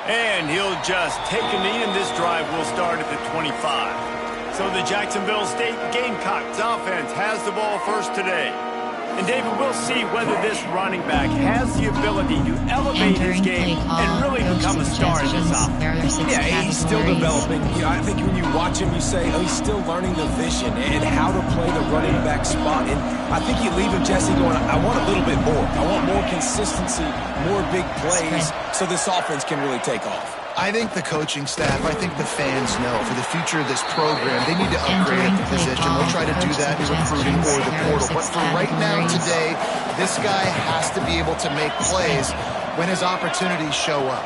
And he'll just take a knee, and this drive will start at the 25. So the Jacksonville State Gamecocks offense has the ball first today. And, David, we'll see whether this running back has the ability to elevate his game and really become a star in this offense. Yeah, he's still developing. I think when you watch him, you say, oh, he's still learning the vision and how to play the running back spot. And I think you leave him, Jesse, going, I want a little bit more. I want more consistency, more big plays, so this offense can really take off. I think the coaching staff, I think the fans know for the future of this program, they need to upgrade at the position. They'll try to do that in recruiting or the portal. But for right now, today, this guy has to be able to make plays when his opportunities show up.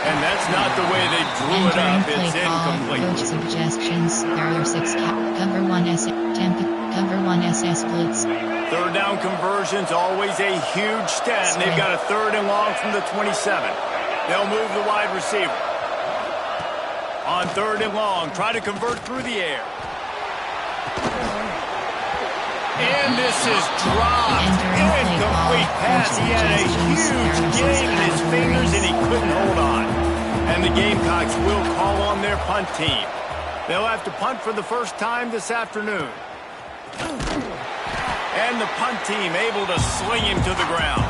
And that's not the way they drew it up. It's incomplete. Coach suggestions. Error 6 cover 1 S temp cover 1 SS blitz. Third down conversion's always a huge stat, and they've got a 3rd and long from the 27. They'll move the wide receiver. On 3rd and long, try to convert through the air. And this is dropped. Incomplete pass. He had a huge gain in his fingers, and he couldn't hold on. And the Gamecocks will call on their punt team. They'll have to punt for the first time this afternoon. And the punt team able to sling him to the ground.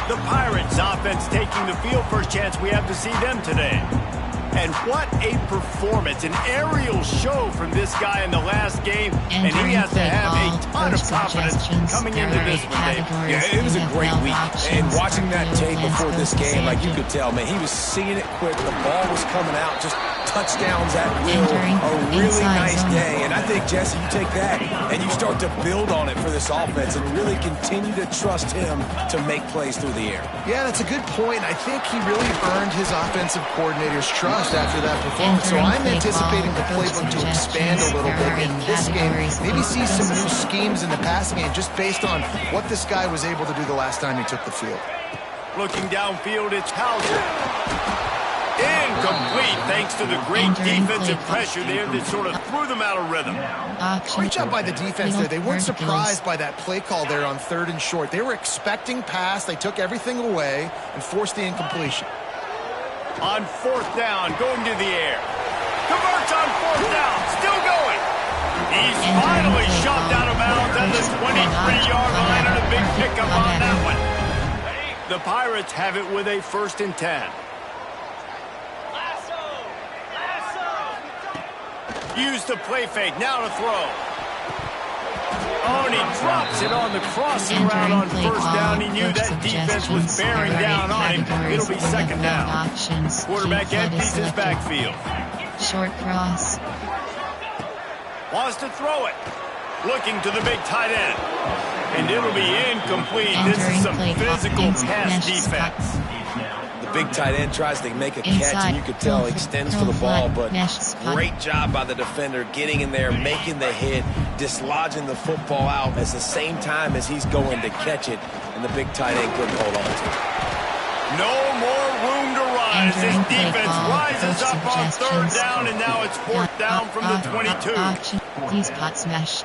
The Pirates offense taking the field. First chance we have to see them today. And what a performance, an aerial show from this guy in the last game. And he has to have a ton of confidence coming into this one, Dave. Yeah, it was a great week. And watching that tape before this game, like you could tell, man, he was seeing it quick. The ball was coming out, just touchdowns at will. A really nice day. And I think, Jesse, you take that and you start to build on it for this offense and really continue to trust him to make plays through the air. Yeah, that's a good point. I think he really earned his offensive coordinator's trust after that performance. So I'm anticipating the playbook to expand a little bit in this game. Maybe see some new schemes in the passing game just based on what this guy was able to do the last time he took the field. Looking downfield, it's Hauser. Incomplete, thanks to the great defensive pressure there that sort of threw them out of rhythm. Great job by the defense there. They weren't surprised by that play call there on 3rd and short. They were expecting pass. They took everything away and forced the incompletion. On 4th down, going to the air. Converts on 4th down, still going. He's finally shoved out of bounds at the 23-yard line, and a big pickup on that one. The Pirates have it with a 1st and 10. Use the play fake, now to throw. Oh, and he drops it on the crossing route on 1st down. He knew that defense was bearing down on him. It'll be 2nd down. Quarterback empties his backfield. Short cross. Wants to throw it. Looking to the big tight end. And it'll be incomplete. This is some physical pass defense. Big tight end tries to make a catch, and you could tell he extends for the ball, but great job by the defender getting in there, making the hit, dislodging the football out at the same time as he's going to catch it, and the big tight end couldn't hold on to it. No more room to rise. This defense rises up on 3rd down, and now it's 4th down from the 22. He's caught smash.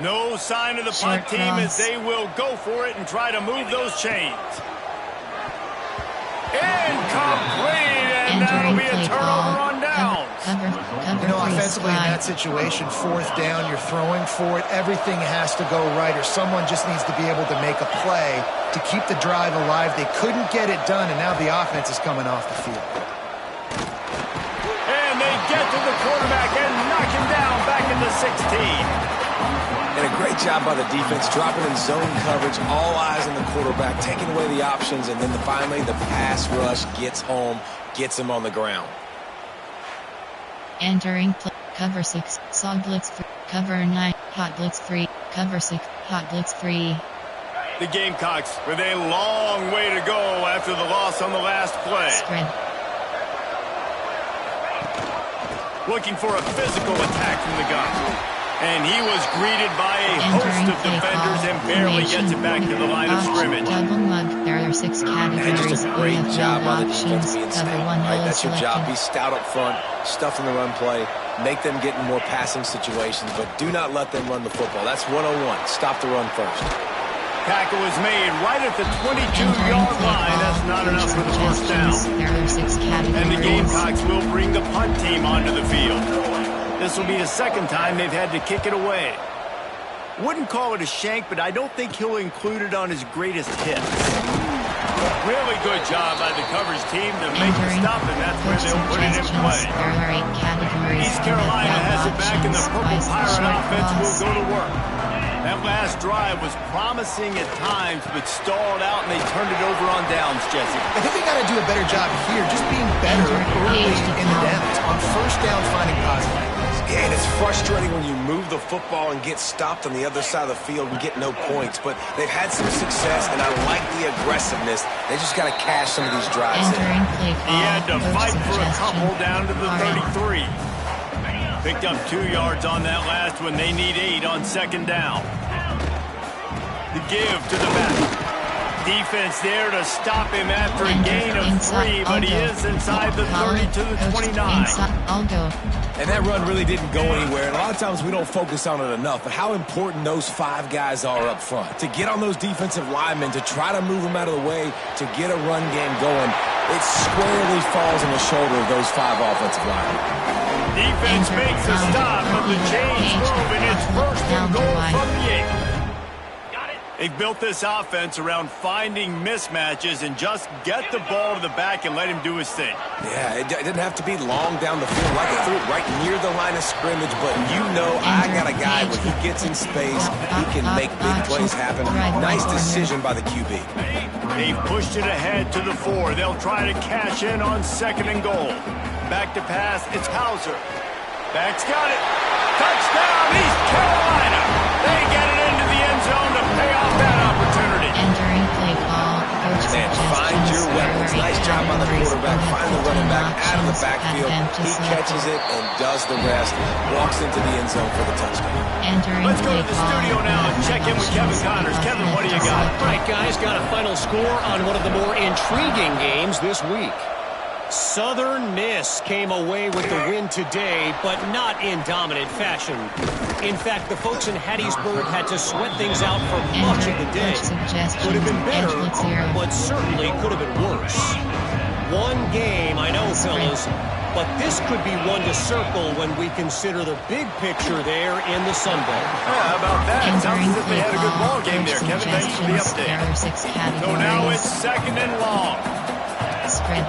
No sign of the punt team as they will go for it and try to move those chains. Incomplete, and that'll be a turnover on downs. You know, offensively in that situation, 4th down, you're throwing for it. Everything has to go right, or someone just needs to be able to make a play to keep the drive alive. They couldn't get it done, and now the offense is coming off the field. And they get to the quarterback and knock him down back in the 16. And a great job by the defense, dropping in zone coverage, all eyes on the quarterback, taking away the options, and then finally the pass rush gets home, gets him on the ground. Entering play, cover 6, saw blitz free, cover 9, hot blitz free, cover 6, hot blitz free. The Gamecocks with a long way to go after the loss on the last play. Spread. Looking for a physical attack from the gun. And he was greeted by a host of defenders and barely gets it back to the line of scrimmage. Double mug. There are 6 categories. And just a great job by the defense being stout. Cover 1 Right, that's your selected. job. Be stout up front, stuff in the run play, make them get in more passing situations, but do not let them run the football. That's 101. Stop the run first. Tackle is made right at the 22-yard line. That's not enough for the first down. And the Gamecocks will bring the punt team onto the field. This will be the second time they've had to kick it away. Wouldn't call it a shank, but I don't think he'll include it on his greatest hits. Really good job by the coverage team to make the stop, and that's where they'll put it in play. East Carolina has it back, and the Purple Pirate offense will go to work. That last drive was promising at times, but stalled out, and they turned it over on downs, Jesse. I think they got to do a better job here, just being better early in the downs. On first down, finding positive angles. Yeah, and it's frustrating when you move the football and get stopped on the other side of the field and get no points. But they've had some success, and I like the aggressiveness. They just got to cash some of these drives in. He had to fight for a couple down to the 33. Picked up 2 yards on that last one. They need 8 on second down. The give to the back. Defense there to stop him after a gain of 3, but he is inside the 30 to the 29. And that run really didn't go anywhere. And a lot of times we don't focus on it enough, but how important those 5 guys are up front. To get on those defensive linemen, to try to move them out of the way, to get a run game going, it squarely falls on the shoulder of those 5 offensive linemen. Defense makes a stop, but the chains move, and it's first and goal from the 8. They've built this offense around finding mismatches and just get the ball to the back and let him do his thing. Yeah, it didn't have to be long down the field. Like I threw it right near the line of scrimmage, but you know I got a guy when he gets in space, he can make big plays happen. Nice decision by the QB. They've pushed it ahead to the 4. They'll try to cash in on second and goal. Back to pass, it's Hauser. Back's got it. Touchdown, East Carolina. They get it into the end zone to pay off that opportunity. Entering play call. And find your weapons. Nice job by the quarterback. Find the running back out of the backfield. He catches it and does the rest. Walks into the end zone for the touchdown. Let's go to the studio now and check in with Kevin Connors. Kevin, what do you got? All right, guys, got a final score on one of the more intriguing games this week. Southern Miss came away with the win today, but not in dominant fashion. In fact, the folks in Hattiesburg had to sweat things out for much of the day. Could have been better, but certainly could have been worse. One game, I know, fellas, but this could be one to circle when we consider the big picture there in the Sun Belt. Yeah, how about that? Sounds as if they had a good ball game there, Kevin. Thanks for the update. So now it's second and long. Spread.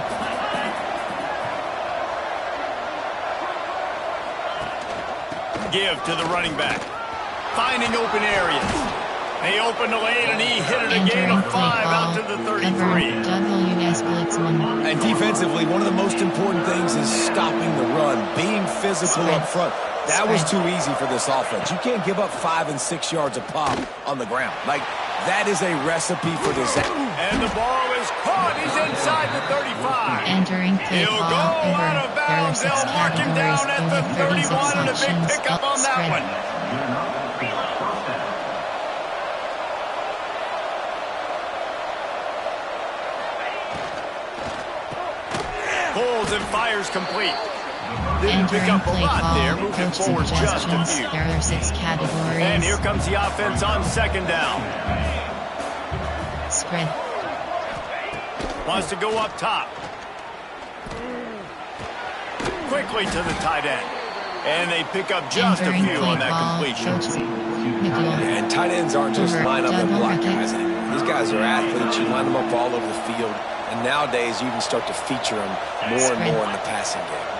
Give to the running back. Finding open areas. They opened the lane and he hit it a gain of 5 out to the 33. And defensively, one of the most important things is stopping the run, being physical up front. That was too easy for this offense. You can't give up 5 and 6 yards a pop on the ground. Like, that is a recipe for disaster. And the ball is caught. He's inside the 35. Entering play He'll call go over. out of There are bounds. 6 They'll mark him categories down at over the 36 31 and a big sections. pickup on that Spread. one. Pulls and fires complete. Didn't pick up a lot there, moving forward just a few. There are 6 categories. And here comes the offense on second down. Spread. Wants to go up top. Quickly to the tight end. And they pick up just a few on that completion. And tight ends aren't just line up and block guys anymore. These guys are athletes. You line them up all over the field. And nowadays, you can start to feature them more and more in the passing game.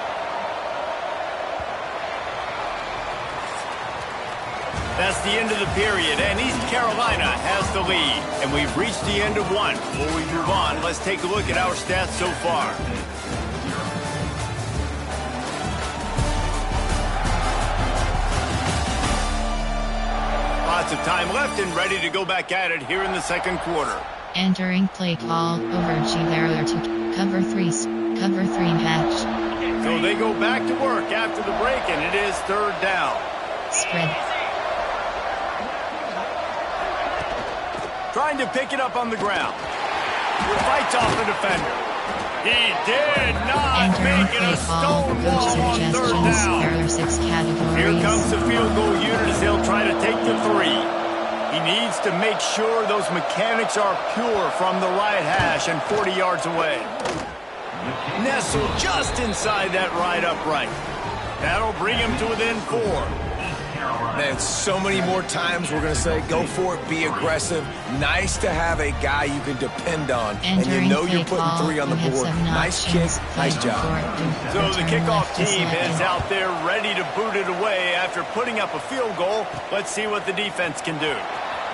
That's the end of the period, and East Carolina has the lead. And we've reached the end of one. Before we move on, let's take a look at our stats so far. Lots of time left and ready to go back at it here in the second quarter. Entering play call over G. There are 2 cover 3s. Cover 3 match. So they go back to work after the break, and it is third down. Spread. Trying to pick it up on the ground. Fights off the defender. He did not make it a stone wall on third down. There are 6 categories. Here comes the field goal unit as they'll try to take the 3. He needs to make sure those mechanics are pure from the right hash and 40 yards away. Nestled just inside that right upright. That'll bring him to within 4. Man, so many more times we're going to say, go for it, be aggressive. Nice to have a guy you can depend on, and you know you're putting 3 on the board. Nice kick, nice job. So the kickoff team is out there ready to boot it away after putting up a field goal. Let's see what the defense can do.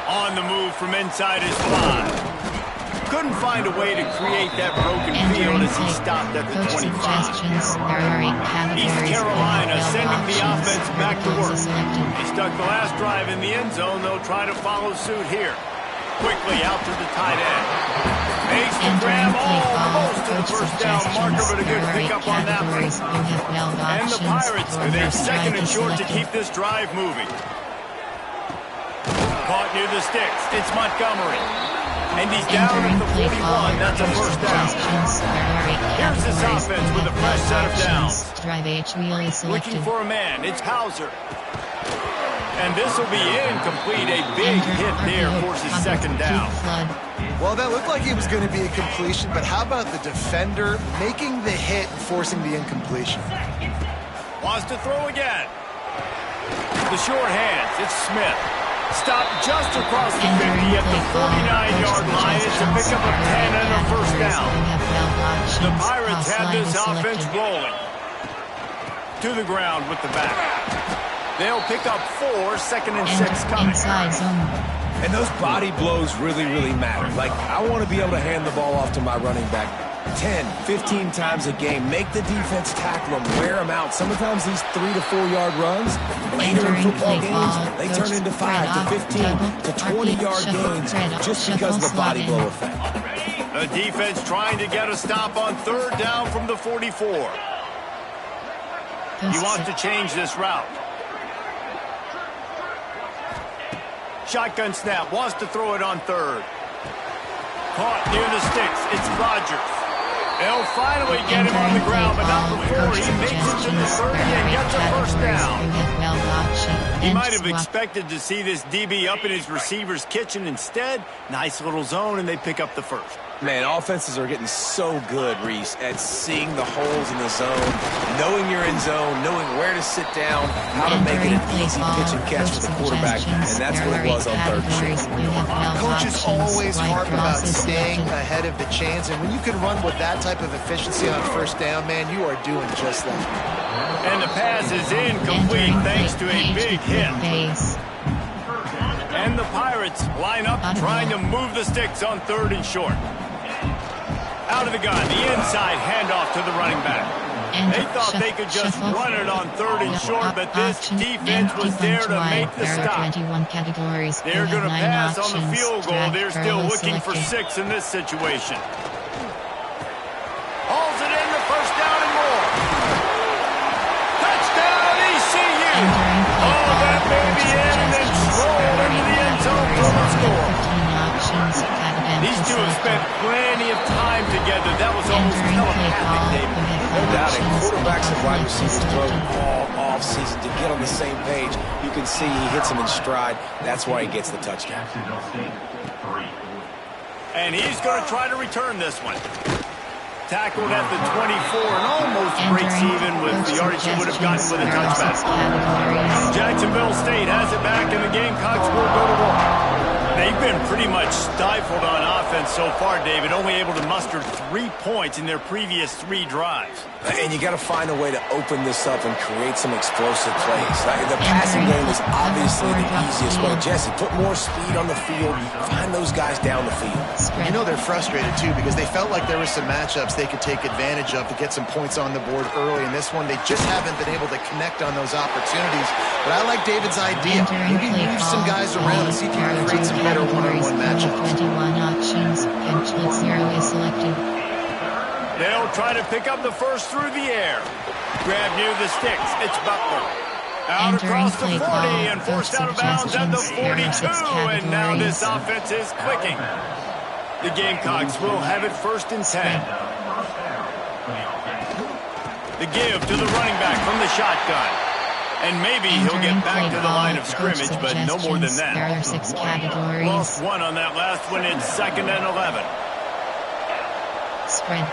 On the move from inside his 5. Couldn't find a way to create that broken field as he stopped at the 25. East Carolina sending the offense back to work. They stuck the last drive in the end zone. They'll try to follow suit here. Quickly out to the tight end. Makes the grab almost to the first down marker, but a good pickup on that one. And the Pirates with a 2nd and short to keep this drive moving. Caught near the sticks. It's Montgomery. And he's down at the 41. That's a first down. Here's this offense with a fresh set of downs. Looking for a man. It's Hauser. And this will be incomplete. A big hit there forces 2nd down. Well, that looked like it was going to be a completion, but how about the defender making the hit and forcing the incompletion? Wants to throw again. The short hands. It's Smith. Stopped just across the 50 at the 49-yard line. It's a pickup of 10 and a first down. The Pirates have this offense rolling. To the ground with the back. They'll pick up 4, 2nd and 6 coming. And those body blows really, really matter. Like, I want to be able to hand the ball off to my running back 10, 15 times a game. Make the defense tackle them, wear them out. Sometimes these 3 to 4 yard runs, later in football games, they turn into 5 to 15 to 20-yard gains just because of the body blow effect. The defense trying to get a stop on 3rd down from the 44. He wants to change this route. Shotgun snap, wants to throw it on 3rd. Caught near the sticks, it's Rodgers. They'll finally get him on the ground, but not before he makes it to the 30 and gets a first down. He might have expected to see this DB up in his receiver's kitchen. Instead, nice little zone, and they pick up the first. Man, offenses are getting so good, Reese, at seeing the holes in the zone, knowing you're in zone, knowing where to sit down, how to make it an easy pitch and catch for the quarterback, and that's what it was on 3rd and short. Coaches always harp about staying ahead of the chains, and when you can run with that type of efficiency on 1st down, man, you are doing just that. And the pass is incomplete thanks to a big hit. And the Pirates line up trying to move the sticks on 3rd and short. Out of the gun, the inside handoff to the running back. They thought they could just run it on 3rd and short, but this defense was there to make the stop. They're going to pass on the field goal. They're still looking for 6 in this situation. Hauls it in, the first down and more. Touchdown, ECU! Oh, that may be in, and then strolled into the end zone for the score. These two have spent plenty of time together. That was almost telepathic, David. No doubt, and quarterbacks and wide receivers throw all off-season to get on the same page. You can see he hits them in stride. That's why he gets the touchdown. And he's going to try to return this one. Tackled at the 24 and almost breaks even with the yardage he would have gotten with a touchback. Jacksonville State has it back, and the Gamecocks will go to work. They've been pretty much stifled on offense so far, David, only able to muster 3 points in their previous 3 drives. And you got to find a way to open this up and create some explosive plays. The passing game is obviously the easiest way. Jesse, put more speed on the field. Find those guys down the field. You know they're frustrated, too, because they felt like there were some matchups they could take advantage of to get some points on the board early. In this one, they just haven't been able to connect on those opportunities. But I like David's idea. Maybe move some guys around and see if you can create some better one-on-one matchups. 21 options. Pinch 0 is selected. They'll try to pick up the first through the air. Grab near the sticks. It's Butler. Out across the 40 and forced out of bounds at the 42. And now this offense is clicking. The Gamecocks will have it 1st and 10. The give to the running back from the shotgun. And maybe he'll get back to the line of scrimmage, but no more than that. There are 6 categories. Lost 1 on that last one. It's 2nd and 11. Spread.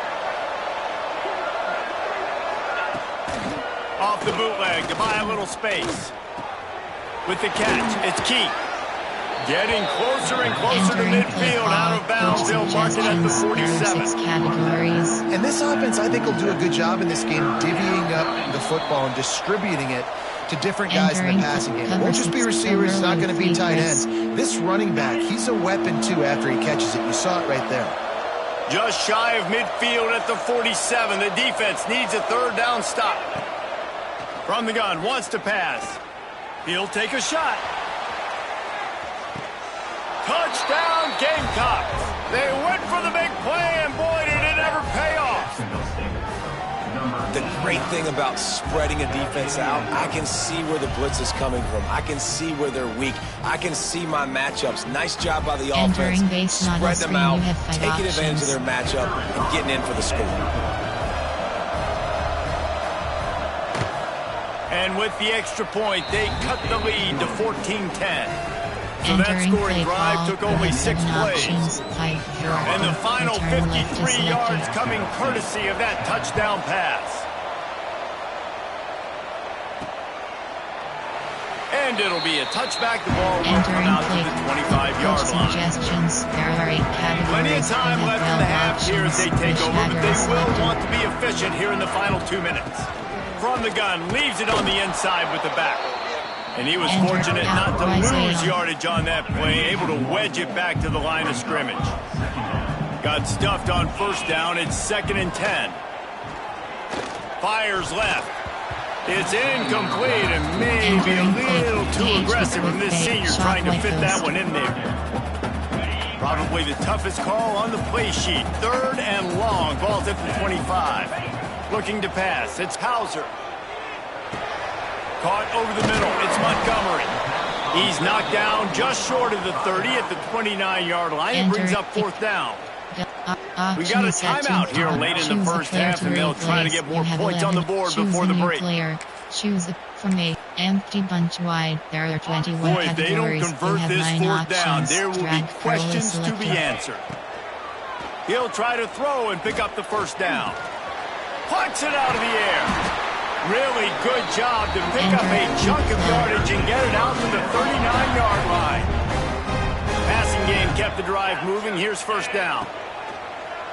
Off the bootleg to buy a little space. With the catch, it's Keith. Getting closer and closer to midfield, out of bounds. They'll mark it at the 47. 6 categories. And this offense, I think, will do a good job in this game divvying up the football and distributing it to different guys in the passing game. It won't just be receivers, it's not going to be tight ends. This running back, he's a weapon, too, after he catches it. You saw it right there. Just shy of midfield at the 47. The defense needs a 3rd down stop. From the gun, wants to pass. He'll take a shot. Touchdown, Gamecocks. They went for the big play, and boy, did it ever pay off. The great thing about spreading a defense out, I can see where the blitz is coming from. I can see where they're weak. I can see my matchups. Nice job by the offense. Spread them out, taking advantage of their matchup, and getting in for the score. And with the extra point, they cut the lead to 14-10. So that scoring drive took only 6 plays. And the final 53 yards coming courtesy of that touchdown pass. And it'll be a touchback. The ball will come out to the 25-yard line. Plenty of time left in the half here as they take over, but they will want to be efficient here in the final 2 minutes. From the gun, leaves it on the inside with the back. And he was fortunate not to lose yardage on that play, able to wedge it back to the line of scrimmage. Got stuffed on 1st down. It's 2nd and 10. Fires left. It's incomplete and maybe a little too aggressive from this senior trying to fit that one in there. Probably the toughest call on the play sheet. 3rd and long. Ball's at the 25. Looking to pass. It's Hauser. Caught over the middle. It's Montgomery. He's knocked down just short of the 30 at the 29-yard line. It brings up 4th down. We got a timeout here late in the first half, and they'll try to get more points on the board before the break. Choose from a empty bunch wide. There are 21 Boy, if they don't convert this 4th down, there will be questions to be answered. He'll try to throw and pick up the 1st down. Puts it out of the air. Really good job to pick up a chunk of yardage and get it out to the 39-yard line. Passing game kept the drive moving. Here's 1st down.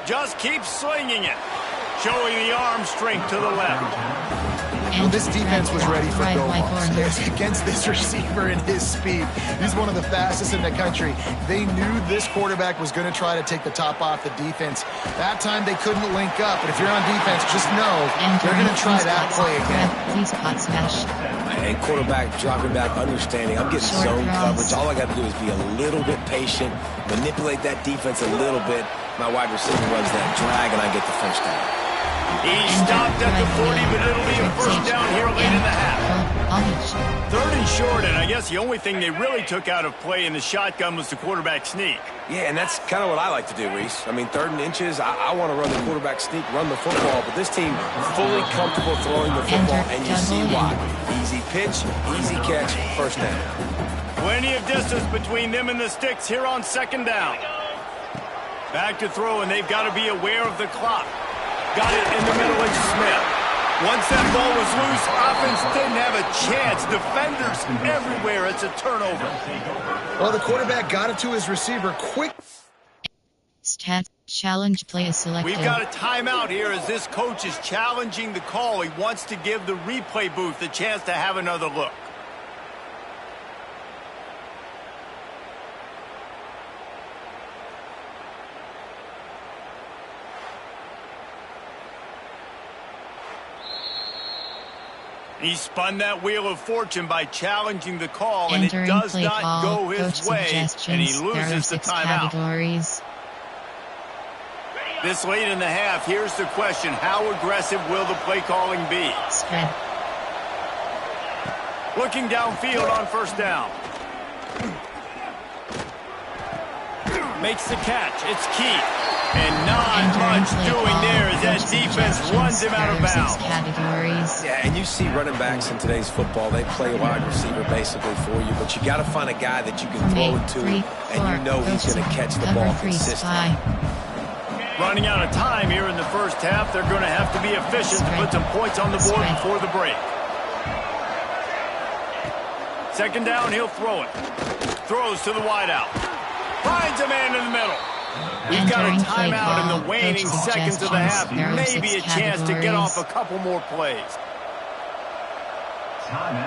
Just keep slinging it. Showing the arm strength to the left. Well, this defense was ready for go-balls against this receiver and his speed. He's one of the fastest in the country. They knew this quarterback was going to try to take the top off the defense. That time they couldn't link up, but if you're on defense, just know they're going to try that play again. And quarterback dropping back, understanding. I'm getting zone coverage. All I got to do is be a little bit patient, manipulate that defense a little bit. My wide receiver runs that drag, and I get the 1st down. He stopped at the 40, but it'll be a 1st down here late in the half. 3rd and short, and I guess the only thing they really took out of play in the shotgun was the quarterback sneak. Yeah, and that's kind of what I like to do, Reese. I mean, 3rd and inches, I want to run the quarterback sneak, run the football, but this team fully comfortable throwing the football, and you see why. Easy pitch, easy catch, 1st down. Plenty of distance between them and the sticks here on 2nd down. Back to throw, and they've got to be aware of the clock. Got it in the middle, it's Smith. Once that ball was loose, offense didn't have a chance. Defenders everywhere. It's a turnover. Well, the quarterback got it to his receiver quick. Stat challenge play is selected. We've got a timeout here as this coach is challenging the call. He wants to give the replay booth a chance to have another look. He spun that wheel of fortune by challenging the call, and it does not go his way, and he loses the timeout. This late in the half, here's the question. How aggressive will the play calling be? Spread. Looking downfield on 1st down. Makes the catch. It's Keith. And not much doing there as that defense runs him out of bounds. Yeah, and you see running backs in today's football, they play wide receiver basically for you, but you got to find a guy that you can throw it to, and you know he's going to catch the ball consistently. Running out of time here in the first half, they're going to have to be efficient to put some points on the board before the break. Second down, he'll throw it. Throws to the wideout. Finds a man in the middle. We've got a timeout in the waning seconds of the half. Maybe a chance to get off a couple more plays. Time.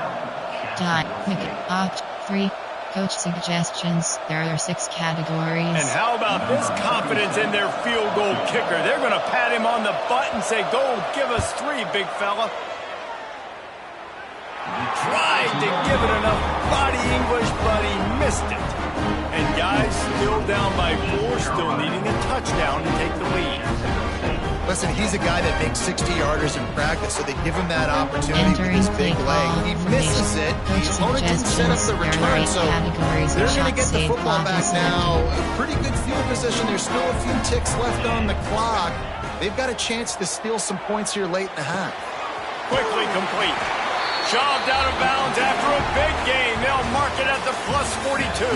Opt 3. Coach suggestions. There are 6 categories. And how about this confidence in their field goal kicker? They're going to pat him on the butt and say, go give us 3, big fella. Tried to give it enough body English, but he missed it. And guys, still down by 4, still needing a touchdown to take the lead. Listen, he's a guy that makes 60-yarders in practice, so they give him that opportunity with his big leg. He misses it. The opponent didn't set up the return, so they're going to get the football back now. A pretty good field position. There's still a few ticks left on the clock. They've got a chance to steal some points here late in the half. Quickly complete. Shoved out of bounds after a big gain. They'll mark it at the +42.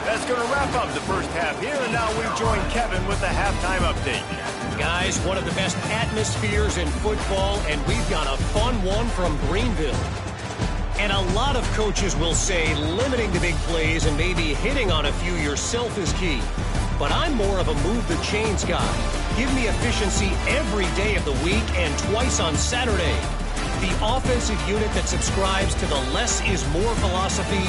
That's going to wrap up the first half here, and now we join Kevin with the halftime update. Guys, one of the best atmospheres in football, and we've got a fun one from Greenville. And a lot of coaches will say limiting the big plays and maybe hitting on a few yourself is key. But I'm more of a move the chains guy. Give me efficiency every day of the week and twice on Saturday. The offensive unit that subscribes to the less is more philosophy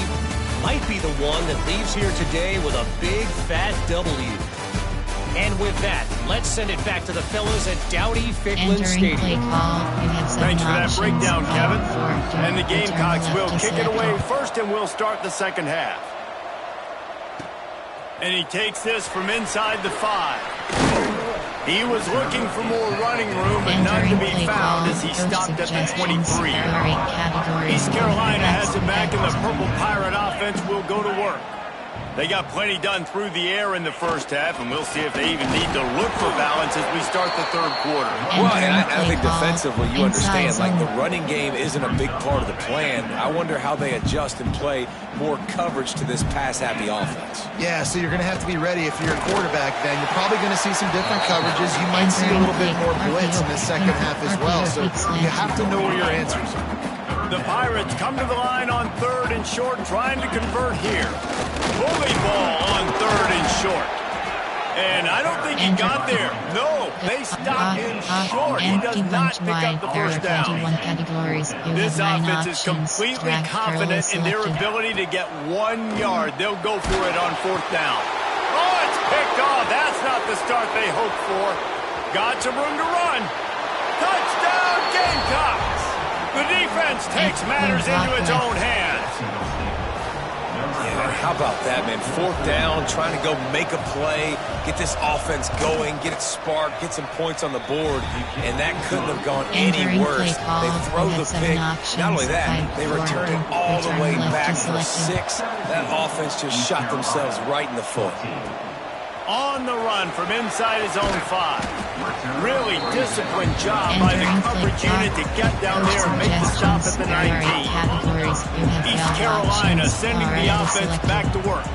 might be the one that leaves here today with a big fat W. And with that, let's send it back to the fellas at Dowdy Ficklin Stadium. Thanks for that breakdown, Kevin. And the Gamecocks will kick it away first, and we'll start the second half. And he takes this from inside the 5. He was looking for more running room, but none to be found as he stopped at the 23. East Carolina has it back, and the Purple Pirate offense will go to work. They got plenty done through the air in the first half, and we'll see if they even need to look for balance as we start the third quarter. Well, and I think defensively, you understand, like the running game isn't a big part of the plan. I wonder how they adjust and play more coverage to this pass-happy offense. Yeah, so you're going to have to be ready if you're a quarterback then. You're probably going to see some different coverages. You might see a little bit more blitz in the second half as well, so you have to know where your answers are. The Pirates come to the line on 3rd and short, trying to convert here. Bully ball on 3rd and short. And I don't think he got there. No, they stopped him short. He does not pick up the first down. This offense is completely confident in their ability to get 1 yard. They'll go for it on 4th down. Oh, it's picked off. That's not the start they hoped for. Got some room to run. Touchdown, Gamecocks! The defense takes matters into its own hands. Yeah, how about that, man? 4th down, trying to go make a play, get this offense going, get it sparked, get some points on the board, and that couldn't have gone any worse. They throw the pick. Not only that, they return it all the way back for 6. That offense just shot themselves right in the foot. On the run from inside his own 5. Really disciplined job by the coverage unit to get down there and make the stop at the 19. East Carolina sending the offense back to work.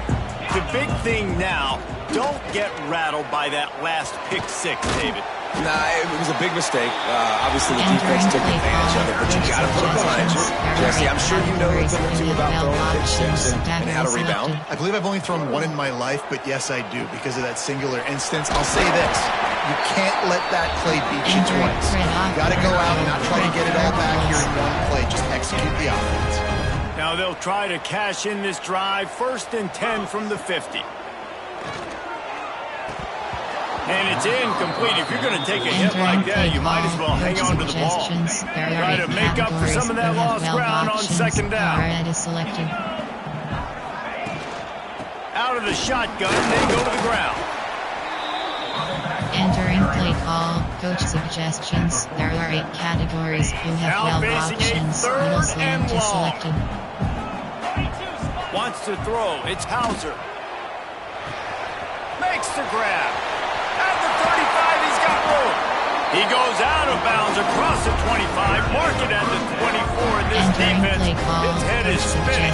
The big thing now, don't get rattled by that last pick 6, David. Nah, it was a big mistake. Obviously, the defense took advantage of it, but you got to put it behind you. Jesse, I'm sure you know a thing or two about throwing pick 6 and how to rebound. I believe I've only thrown 1 in my life, but yes, I do, because of that singular instance. I'll say this. You can't let that play beat you twice. You got to go out and not try to get it all back here in 1 play. Just execute the offense. Now they'll try to cash in this drive. 1st and 10 from the 50. And it's incomplete. If you're going to take a hit like that, you might as well hang on to the ball. Try to make up for some of that lost ground on 2nd down. Out of the shotgun, they go to the ground. Entering play call, coach suggestions. There are 8 categories. You have 12 options. Middle slant is selected. Wants to throw. It's Hauser. Makes the grab. He goes out of bounds across the 25, mark it at the 24, and this defense, its head is spinning.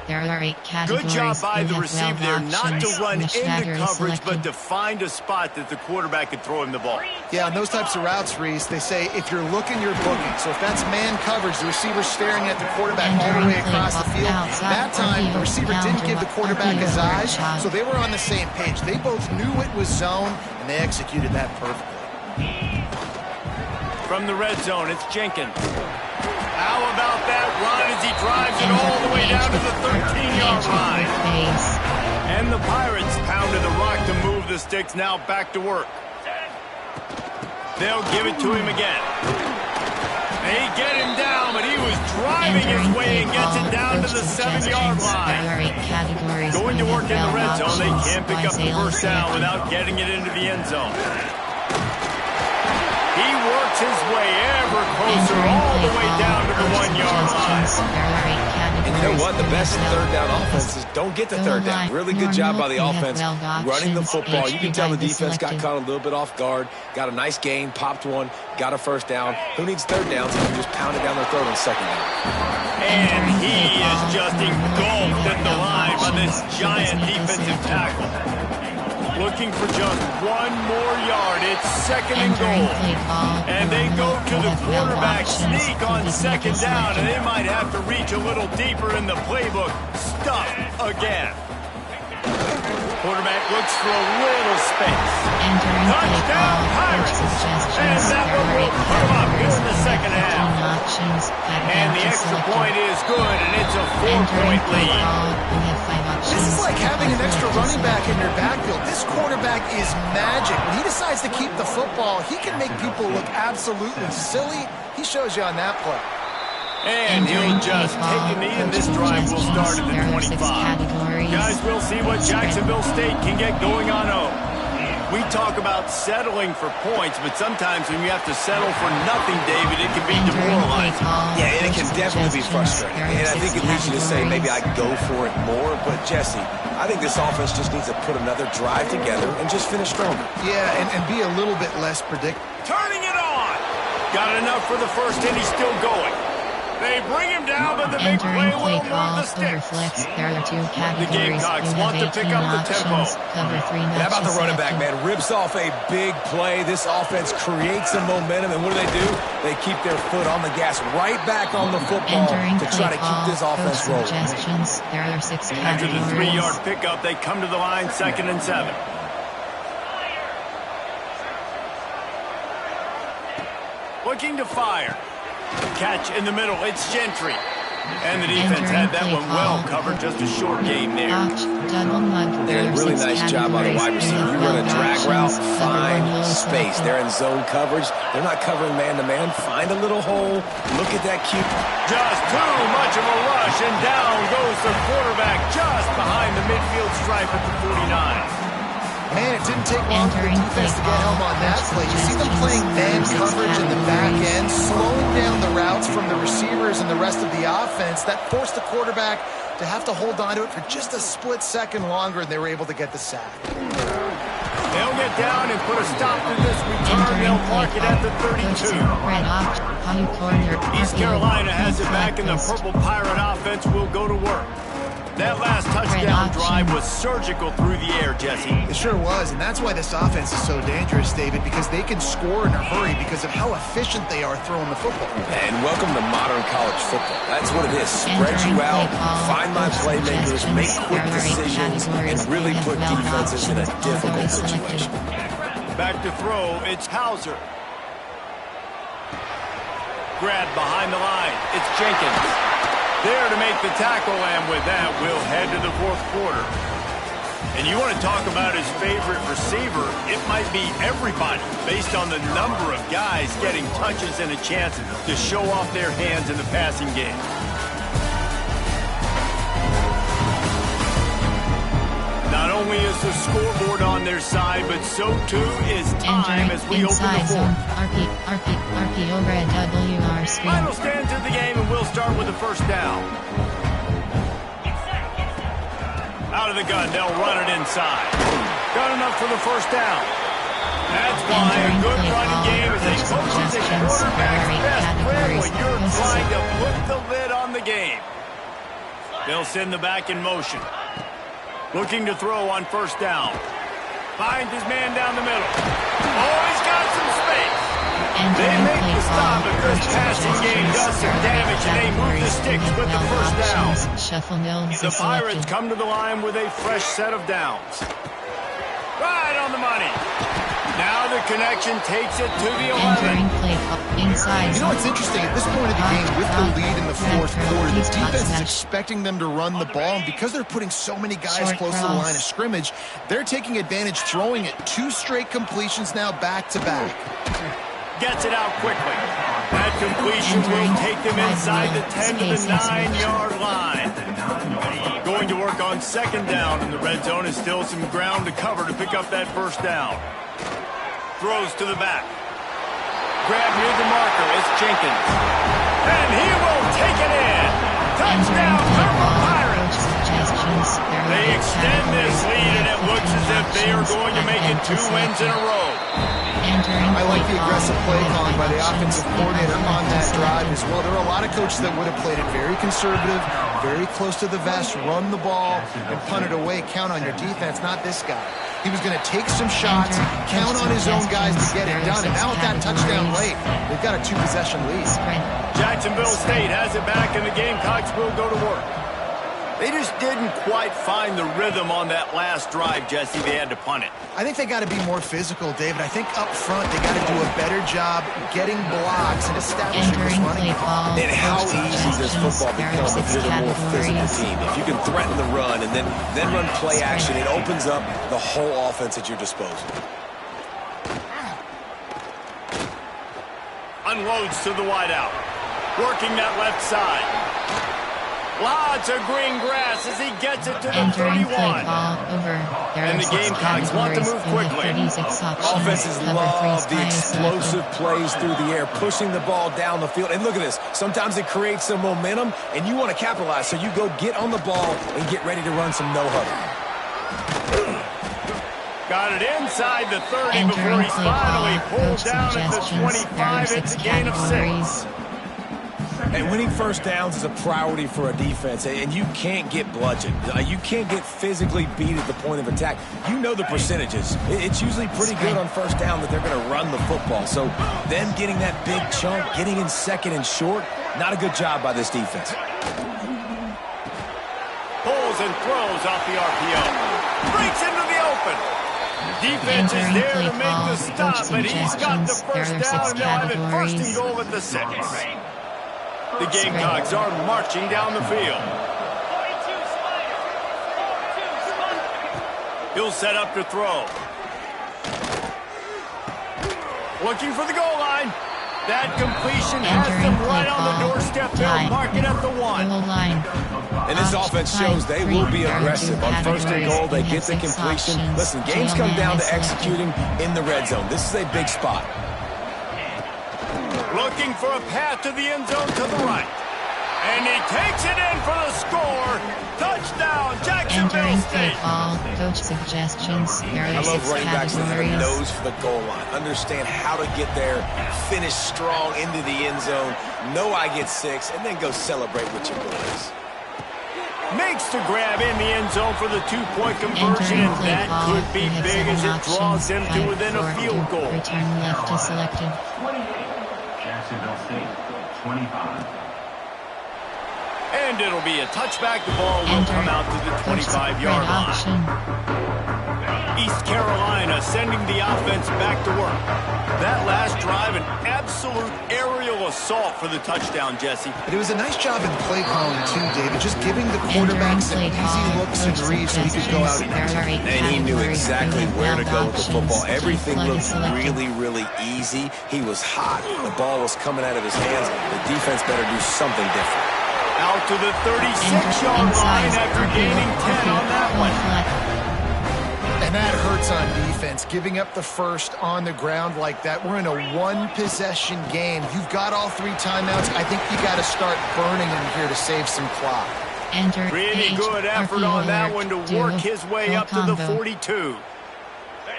There are 8 categories. Good job by the receiver there, not to run into coverage, selected. but to find a spot that the quarterback could throw him the ball. Yeah, on those types of routes, Reese, they say if you're looking, you're booking. So if that's man coverage, the receiver's staring at the quarterback all the way across the field. That time, the receiver didn't give the quarterback his eyes, so they were on the same page. They both knew it was zone, and they executed that perfectly. From the red zone, it's Jenkins. How about that run as he drives it all the way down to the 13-yard line? And the Pirates pounded the rock to move the sticks, now back to work. They'll give it to him again. They get him down, but he was driving his way and gets it down to the 7-yard line. Going to work in the red zone, they can't pick up the first down without getting it into the end zone. He works his way ever closer all the way down to the 1-yard line. And you know what? The best third down offense is don't get the third down. Really good job by the offense running the football. You can tell the defense got caught a little bit off guard. Got a nice gain, popped one, got a first down. Who needs third downs? You can just pound it down their throat on second down. And he is just engulfed at the line by this giant defensive tackle. Looking for just one more yard. It's second and goal. And they go to the quarterback sneak on second down, and they might have to reach a little deeper in the playbook. Stuff again. Quarterback looks for a little space. Touchdown, Pirates! And that one will put them up here in the second half. And the extra point is good, and it's a 4-point lead. This is like having an extra running back in your backfield. This quarterback is magic. When he decides to keep the football, he can make people look absolutely silly. He shows you on that play. And he'll just take a knee, and this drive will start at the 25. Guys, we'll see what Jacksonville State can get going on home. We talk about settling for points, but sometimes when you have to settle for nothing, David, it can be demoralizing. Yeah, and it can definitely be frustrating. And I think it leads you to say maybe I go for it more. But, Jesse, I think this offense just needs to put another drive together and just finish stronger. Yeah, and be a little bit less predictable. Turning it on! Got enough for the first, and he's still going. They bring him down, but the big play will move the sticks. The Gamecocks want to pick up the tempo. How about the running back, man? Rips off a big play. This offense creates some momentum, and what do? They keep their foot on the gas, right back on the football to try to keep this offense rolling. After the 3-yard pickup, they come to the line, 2nd and 7. Looking to fire. Catch in the middle, it's Gentry. And the defense had that one well covered, just a short game there. And really nice job by the wide receiver. You run a drag route, find space. They're in zone coverage. They're not covering man-to-man. Find a little hole. Look at that cute. Just too much of a rush, and down goes the quarterback just behind the midfield stripe at the 49. Man, it didn't take long for the defense to get home on that play. You see them playing man coverage in the back end, slowing down the routes from the receivers and the rest of the offense. That forced the quarterback to have to hold on to it for just a split second longer, and they were able to get the sack. They'll get down and put a stop to this return. They'll mark it at the 32. East Carolina has it back, and the Purple Pirate offense will go to work. That last touchdown drive was surgical through the air, Jesse. It sure was, and that's why this offense is so dangerous, David, because they can score in a hurry because of how efficient they are throwing the football. And welcome to modern college football. That's what it is. Spread you out, find my playmakers, make quick decisions, and really put defenses in a difficult situation. Back to throw, it's Hauser. Grabbed behind the line, it's Jenkins. There to make the tackle, and with that, we'll head to the 4th quarter. And you want to talk about his favorite receiver, it might be everybody, based on the number of guys getting touches and a chance to show off their hands in the passing game. Not only is the scoreboard on their side, but so too is time as we open the 4th. RP over at WR screen. Final stands of the game, and we'll start with the first down. Out of the gun, they'll run it inside. Got enough for the first down. That's why a good running game is a coach's and quarterback's best friend when you're trying to put the lid on the game. They'll send the back in motion. Looking to throw on first down. Finds his man down the middle. Oh, he's got some space. They make the stop, but this passing game does some damage, and they move the sticks with the first down. The Pirates come to the line with a fresh set of downs. Right on the money. Now the connection takes it to the 11. You know what's interesting? At this point of the game, with the lead in the fourth quarter, the defense is expecting them to run the ball, and because they're putting so many guys close to the line of scrimmage, they're taking advantage, throwing it 2 straight completions now back-to-back. Gets it out quickly. That completion will take them inside the 10 to the 9-yard line. Going to work on second down in the red zone is still some ground to cover to pick up that first down. Throws to the back. Grab near the marker. It's Jenkins. And he will take it in. Touchdown, Purple Pirates. They extend this lead, and it looks as if they are going to make it 2 wins in a row. I like the aggressive play calling by the offensive coordinator on that drive as well. There are a lot of coaches that would have played it very conservative, very close to the vest, run the ball, and punt it away. Count on your defense, not this guy. He was going to take some shots, count on his own guys to get it done. And now with that touchdown late, they've got a 2-possession lead. Jacksonville State has it back, and the Gamecocks will go to work. They just didn't quite find the rhythm on that last drive, Jesse. They had to punt it. I think they got to be more physical, David. I think up front they got to do a better job getting blocks and establishing this running ball. And how easy does football become if you're the more physical team? If you can threaten the run and then run play action, it opens up the whole offense at your disposal. Unloads to the wideout. Working that left side. Lots of green grass as he gets it to the 31. And the Gamecocks want to move quickly. Offenses love the explosive plays through the air, pushing the ball down the field. And look at this. Sometimes it creates some momentum, and you want to capitalize. So you go get on the ball and get ready to run some no-huddle. Got it inside the 30 before he's finally pulled down at the 25. It's a gain of 6. And winning first downs is a priority for a defense, and you can't get bludgeoned. You can't get physically beat at the point of attack. You know the percentages. It's usually pretty good on first down that they're going to run the football. So then getting that big chunk, getting in second and short, not a good job by this defense. Pulls and throws off the RPO. Breaks into the open. Defense is there to make the stop, but he's got the first down, and they'll have it first and goal at the 6. The Gamecocks are marching down the field. He'll set up to throw. Looking for the goal line. That completion has them right on the doorstep. They'll mark it at the 1. And this offense shows they will be aggressive. On first and goal, they get the completion. Listen, games come down to executing in the red zone. This is a big spot. Looking for a path to the end zone to the right. And he takes it in for the score. Touchdown, Jacksonville State. Coach suggestions. I love running backs that have a nose for the goal line. Understand how to get there, finish strong into the end zone, know I get 6, and then go celebrate with your boys. Makes the grab in the end zone for the 2-point conversion, and that could be big as it draws them to within a field goal. Return left is selected. Jacksonville State, 25. And it'll be a touchback. The ball will come out to the 25-yard line. East Carolina sending the offense back to work. That last drive, an absolute aerial assault for the touchdown, Jesse. But it was a nice job in play calling, too, David. Just giving the quarterback some easy looks and reads so he could go out and execute. And he knew exactly where to go with the football. Everything looked really, really easy. He was hot. The ball was coming out of his hands. The defense better do something different. Out to the 36-yard line after gaining 10 on that one. And that hurts on defense, giving up the first on the ground like that. We're in a 1-possession game. You've got all 3 timeouts. I think you got to start burning them here to save some clock. Really good effort on that one to work his way up to the 42.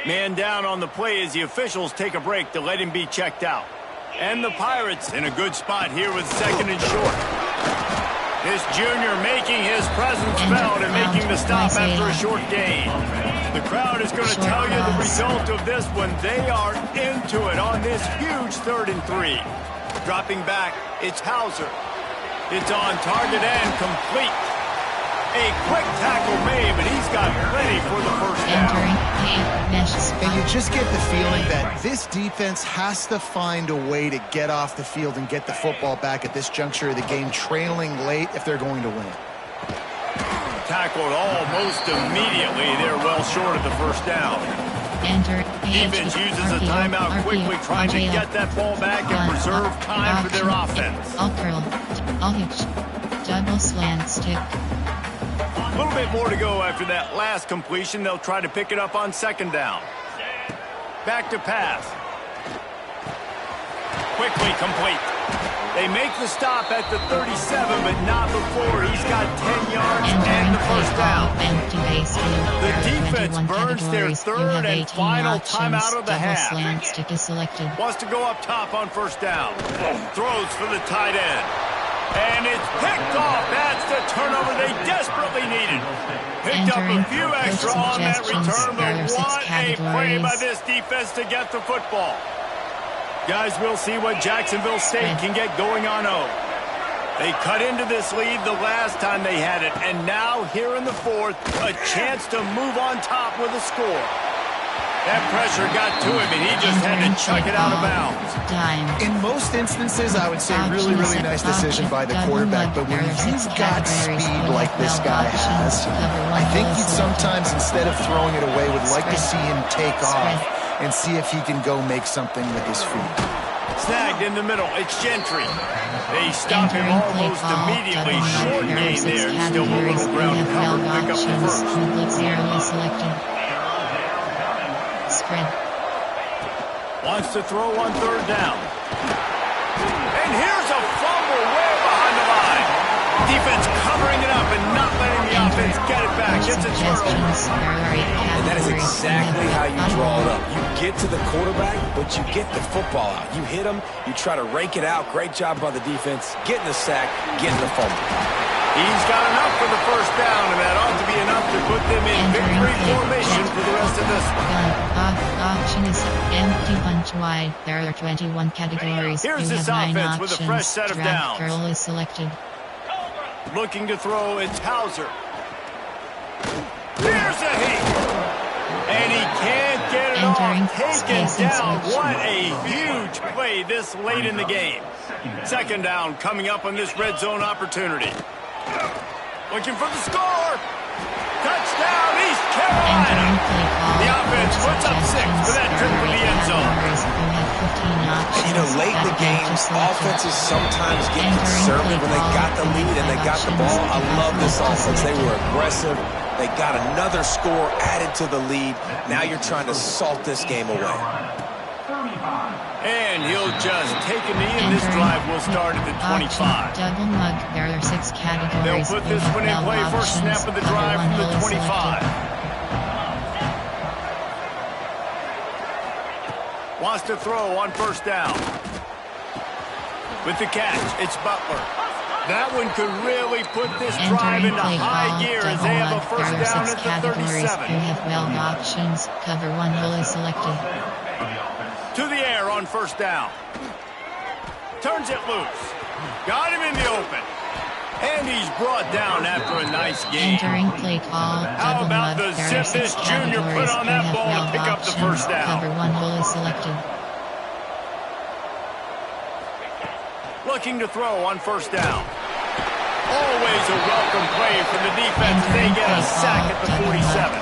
Man down on the play as the officials take a break to let him be checked out. And the Pirates in a good spot here with second and short. This junior making his presence felt and making the stop after a short gain. The crowd is going to tell you the result of this one. They are into it on this huge 3rd and 3. Dropping back, it's Hauser. It's on target and complete. A quick tackle made, but he's got plenty for the first down. And you just get the feeling that this defense has to find a way to get off the field and get the football back at this juncture of the game, trailing late if they're going to win. Tackled almost immediately. They're well short of the first down. Defense uses a timeout quickly, trying to get that ball back and preserve time for their offense. Double slant stick. A little bit more to go after that last completion. They'll try to pick it up on second down. Back to pass. Quickly complete. They make the stop at the 37, but not before. He's got 10 yards and the first down. The defense burns their 3rd and final timeout of the half. Wants to go up top on first down. Throws for the tight end. And it's picked off. That's the turnover they desperately needed. Picked up a few extra on that return, but what a play by this defense to get the football. Guys, we'll see what Jacksonville State can get going on 0. They cut into this lead the last time they had it, and now here in the 4th, a chance to move on top with a score. That pressure got to him, and he just had to chuck it out of bounds. In most instances, I would say really nice decision by the quarterback, but when you've got speed like this guy has, I think he'd sometimes, instead of throwing it away, would like to see him take off and see if he can go make something with his feet. Snagged in the middle, it's Gentry. They stop him almost immediately. Short gain there, still a little ground cover, pick up the first. Spread. Wants to throw on 3rd down. And here's a fumble way behind the line. Defense covering it up and not letting the offense get it back. It's a turnover. And that is exactly how you draw it up. You get to the quarterback, but you get the football out. You hit him, you try to rake it out. Great job by the defense. Getting the sack, getting the fumble. He's got enough for the first down, and that ought to be enough to put them in victory formation for the rest of this one. Option is empty bunch wide. There are 21 categories. Here's this offense with a fresh set of downs. Curl is selected. Looking to throw, it's Hauser. Here's a heat. And he can't get it off. Taken down. What a huge play this late in the game. Second down coming up on this red zone opportunity. Looking for the score. Touchdown, East Carolina. The offense puts up 6 for that trip to the end zone. You know, late in the game, offenses sometimes get conservative when they got the lead and they got the ball. I love this offense. They were aggressive. They got another score added to the lead. Now you're trying to salt this game away. And he'll just take a knee, and this drive will start at the 25. Double mug. There are 6 categories. They'll put this one in play first snap of the drive from the 25. Wants to throw on first down. With the catch, it's Butler. That one could really put this drive into high gear as they have a first down at the 37. You have 12 options. Cover 1 hole is selected. To the air on first down. Turns it loose. Got him in the open. And he's brought down after a nice game. Entering play call. How about the zip this junior put on that ball to pick up the first down? Cover 1 hole is selected. Looking to throw on first down. Always a welcome play from the defense. They get a sack at the 47.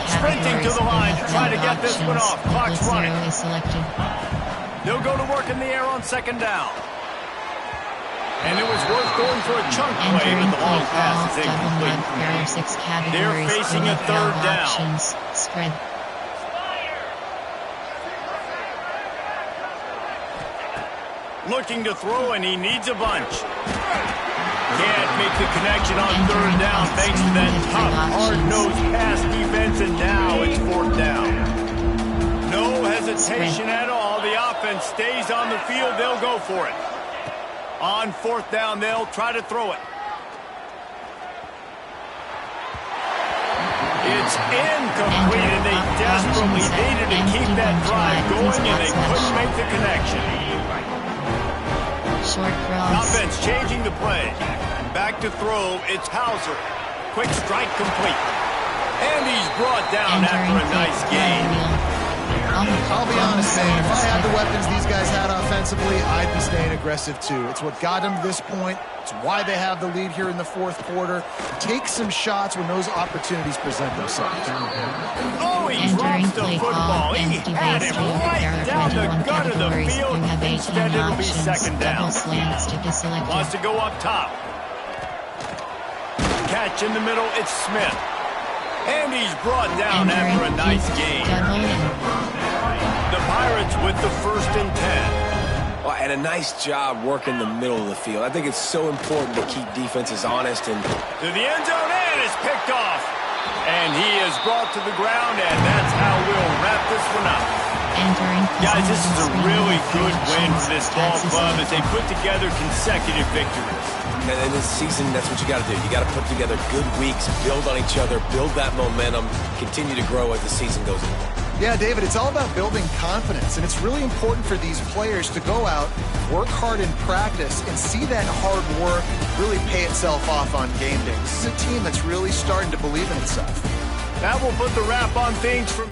Sprinting to the line to try to get this one off. Clock's running. They'll go to work in the air on second down. And it was worth going for a chunk play, but the long pass is incomplete. They're facing a third down. Spread. Looking to throw, and he needs a bunch. Can't make the connection on third down thanks to that tough, hard-nosed pass defense, and now it's fourth down. hesitation at all. The offense stays on the field. They'll go for it. On fourth down, they'll try to throw it. It's incomplete, and they desperately needed to keep that drive going, and they couldn't make the connection. Short cross. Offense changing the play. Back to throw. It's Hauser. Quick strike complete. And he's brought down after a nice game. I'll be honest, man, if I had the weapons these guys had offensively, I'd be staying aggressive too. It's what got them to this point. It's why they have the lead here in the fourth quarter. Take some shots when those opportunities present themselves. Oh, he drops the football. He had it right down the gut of the field. Instead, it'll be second down. Wants to go up top. Catch in the middle. It's Smith. And he's brought down after a nice game. The Pirates with the 1st and 10. Well, and a nice job working the middle of the field. I think it's so important to keep defenses honest. And to the end zone, and it's picked off. And he is brought to the ground, and that's how we'll wrap this one up. Guys, this is a really good win for this ball club as they put together consecutive victories. And in this season, that's what you got to do. You got to put together good weeks, build on each other, build that momentum, continue to grow as the season goes on. Yeah, David, it's all about building confidence, and it's really important for these players to go out, work hard in practice, and see that hard work really pay itself off on game day. This is a team that's really starting to believe in itself. That will put the wrap on things from